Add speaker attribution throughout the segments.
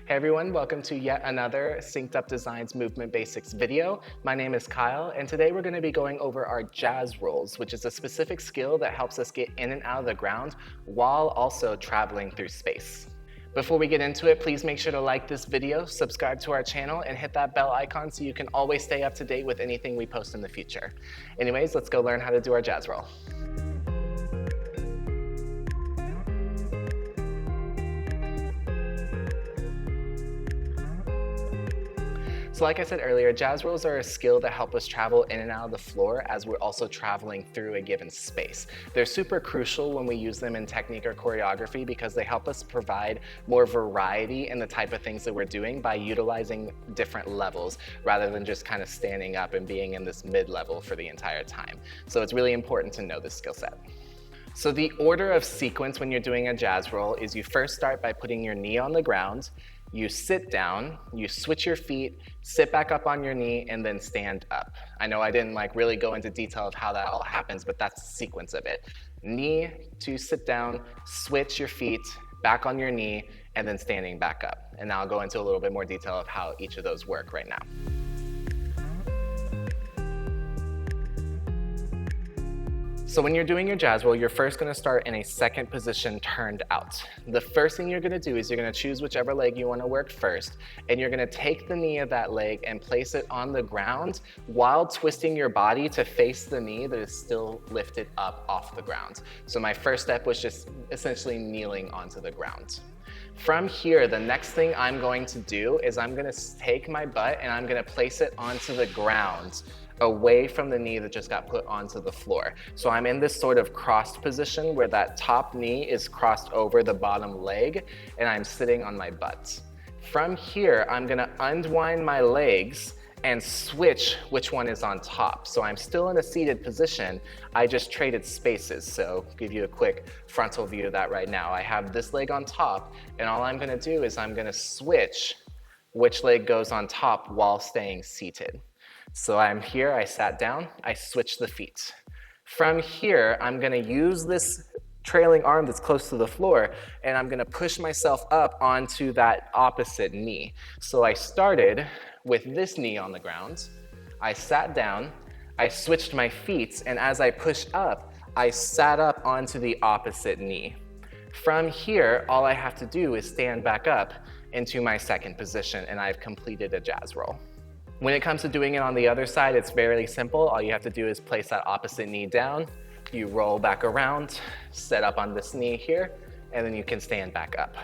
Speaker 1: Hey everyone, welcome to yet another Synced Up Designs Movement Basics video. My name is Kyle, and today we're going to be going over our jazz rolls, which is a specific skill that helps us get in and out of the ground while also traveling through space. Before we get into it, please make sure to like this video, subscribe to our channel, and hit that bell icon so you can always stay up to date with anything we post in the future. Anyways, let's go learn how to do our jazz roll. So like I said earlier, jazz rolls are a skill that help us travel in and out of the floor as we're also traveling through a given space. They're super crucial when we use them in technique or choreography because they help us provide more variety in the type of things that we're doing by utilizing different levels rather than just kind of standing up and being in this mid-level for the entire time. So it's really important to know this skill set. So the order of sequence when you're doing a jazz roll is you first start by putting your knee on the ground, you sit down, you switch your feet, sit back up on your knee, and then stand up. I know I didn't really go into detail of how that all happens, but that's the sequence of it. Knee to sit down, switch your feet, back on your knee, and then standing back up. And now I'll go into a little bit more detail of how each of those work right now. So when you're doing your jazz roll, you're first going to start in a second position turned out. The first thing you're going to do is you're going to choose whichever leg you want to work first, and you're going to take the knee of that leg and place it on the ground while twisting your body to face the knee that is still lifted up off the ground. So my first step was just essentially kneeling onto the ground. From here, the next thing I'm going to do is I'm going to take my butt and I'm going to place it onto the ground, away from the knee that just got put onto the floor. So I'm in this sort of crossed position where that top knee is crossed over the bottom leg and I'm sitting on my butt. From here, I'm gonna unwind my legs and switch which one is on top. So I'm still in a seated position, I just traded spaces. So I'll give you a quick frontal view of that right now. I have this leg on top and all I'm gonna do is I'm gonna switch which leg goes on top while staying seated. So I'm here, I sat down, I switched the feet. From here, I'm gonna use this trailing arm that's close to the floor and I'm gonna push myself up onto that opposite knee. So I started with this knee on the ground, I sat down, I switched my feet, and as I pushed up, I sat up onto the opposite knee. From here, all I have to do is stand back up into my second position and I've completed a jazz roll. When it comes to doing it on the other side, it's fairly simple. All you have to do is place that opposite knee down, you roll back around, set up on this knee here, and then you can stand back up.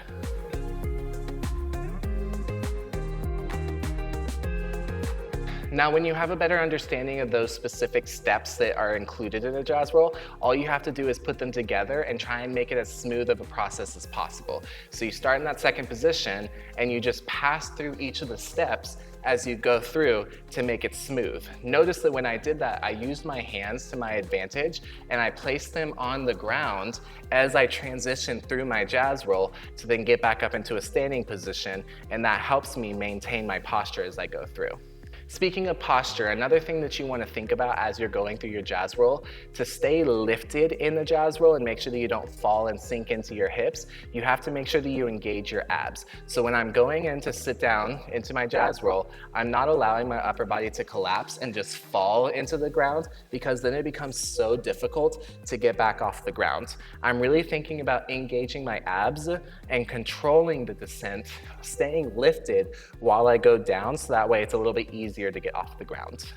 Speaker 1: Now, when you have a better understanding of those specific steps that are included in a jazz roll, all you have to do is put them together and try and make it as smooth of a process as possible. So you start in that second position and you just pass through each of the steps as you go through to make it smooth. Notice that when I did that, I used my hands to my advantage and I placed them on the ground as I transitioned through my jazz roll to then get back up into a standing position, and that helps me maintain my posture as I go through. Speaking of posture, another thing that you want to think about as you're going through your jazz roll, to stay lifted in the jazz roll and make sure that you don't fall and sink into your hips, you have to make sure that you engage your abs. So when I'm going in to sit down into my jazz roll, I'm not allowing my upper body to collapse and just fall into the ground, because then it becomes so difficult to get back off the ground. I'm really thinking about engaging my abs and controlling the descent, staying lifted while I go down, so that way it's a little bit easier to get off the ground.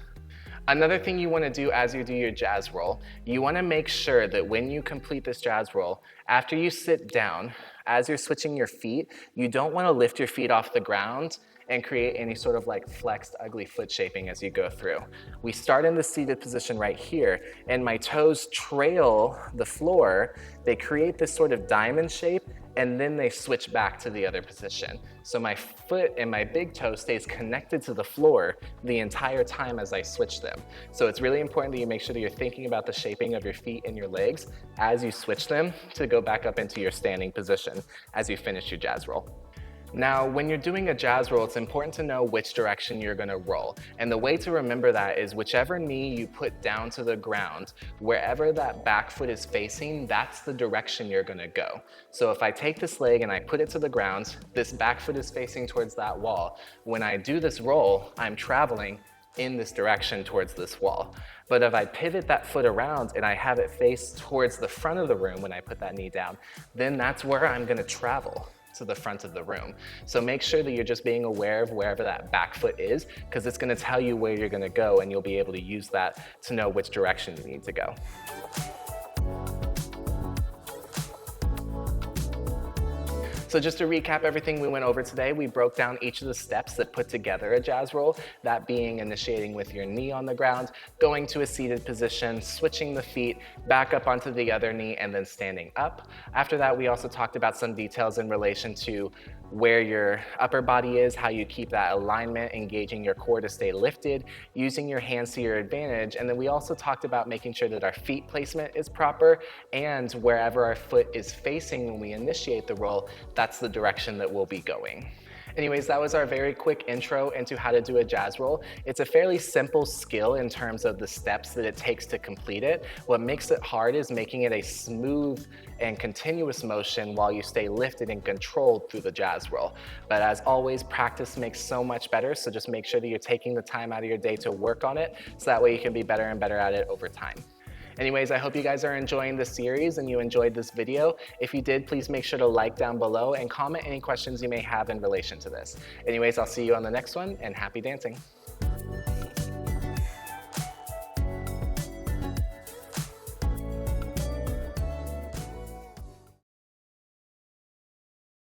Speaker 1: Another thing you want to do as you do your jazz roll, you want to make sure that when you complete this jazz roll, after you sit down, as you're switching your feet, you don't want to lift your feet off the ground and create any sort of flexed ugly foot shaping as you go through. We start in the seated position right here, and my toes trail the floor. They create this sort of diamond shape, and then they switch back to the other position. So my foot and my big toe stays connected to the floor the entire time as I switch them. So it's really important that you make sure that you're thinking about the shaping of your feet and your legs as you switch them to go back up into your standing position as you finish your jazz roll. Now, when you're doing a jazz roll, it's important to know which direction you're gonna roll. And the way to remember that is whichever knee you put down to the ground, wherever that back foot is facing, that's the direction you're gonna go. So if I take this leg and I put it to the ground, this back foot is facing towards that wall. When I do this roll, I'm traveling in this direction towards this wall. But if I pivot that foot around and I have it face towards the front of the room when I put that knee down, then that's where I'm gonna travel, to the front of the room. So make sure that you're just being aware of wherever that back foot is, because it's gonna tell you where you're gonna go, and you'll be able to use that to know which direction you need to go. So just to recap everything we went over today, we broke down each of the steps that put together a jazz roll, that being initiating with your knee on the ground, going to a seated position, switching the feet, back up onto the other knee, and then standing up. After that, we also talked about some details in relation to where your upper body is, how you keep that alignment, engaging your core to stay lifted, using your hands to your advantage. And then we also talked about making sure that our feet placement is proper, and wherever our foot is facing when we initiate the roll, that's the direction that we'll be going. Anyways, that was our very quick intro into how to do a jazz roll. It's a fairly simple skill in terms of the steps that it takes to complete it. What makes it hard is making it a smooth and continuous motion while you stay lifted and controlled through the jazz roll. But as always, practice makes so much better, so just make sure that you're taking the time out of your day to work on it, so that way you can be better and better at it over time. Anyways, I hope you guys are enjoying this series and you enjoyed this video. If you did, please make sure to like down below and comment any questions you may have in relation to this. Anyways, I'll see you on the next one, and happy dancing.